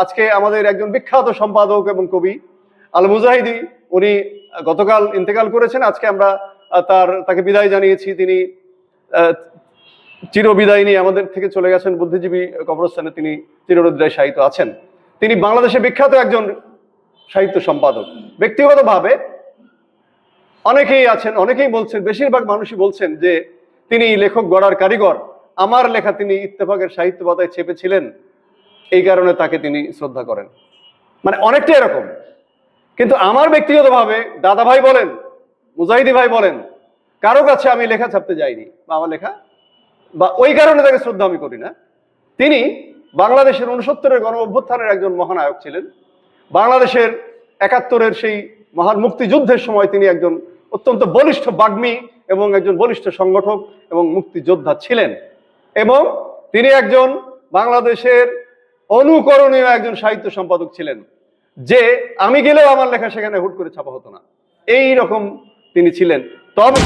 আজকে আমাদের একজন বিখ্যাত সম্পাদক এবং কবি আল মুজাহিদি, উনি গতকাল ইন্তেকাল করেছেন। আজকে আমরা তাকে বিদায় জানিয়েছি। তিনি চিরবিদায় নিয়ে আমাদের থেকে চলে গেছেন বুদ্ধিজীবী কবরস্থানে। তিনি চিরনিদ্রায় শায়িত আছেন। তিনি বাংলাদেশে বিখ্যাত একজন সাহিত্য সম্পাদক। ব্যক্তিগতভাবে অনেকেই আছেন, অনেকেই বলছেন, বেশিরভাগ মানুষই বলছেন যে তিনি লেখক গড়ার কারিগর। আমার লেখা তিনি ইত্তেফাকের সাহিত্য পাতায় চেপেছিলেন, এই কারণে তাকে তিনি শ্রদ্ধা করেন। মানে অনেকটা এরকম। কিন্তু আমার ব্যক্তিগতভাবে দাদা ভাই বলেন, মুজাহিদি ভাই বলেন, কারো কাছে আমি লেখা ছাপতে যাইনি, বা আমার লেখা বা ওই কারণে তাকে শ্রদ্ধা আমি করি না। তিনি বাংলাদেশের 69-এর গণ অভ্যুত্থানের একজন মহানায়ক ছিলেন। বাংলাদেশের 71-এর সেই মহান মুক্তিযুদ্ধের সময় তিনি একজন অত্যন্ত বলিষ্ঠ বাগ্মী এবং একজন বলিষ্ঠ সংগঠক এবং মুক্তিযোদ্ধা ছিলেন। এবং তিনি একজন বাংলাদেশের অনুকরণীয় একজন সাহিত্য সম্পাদক ছিলেন, যে আমি গেলেও আমার লেখা সেখানে হুট করে ছাপা হতো না, এই রকম তিনি ছিলেন। তবে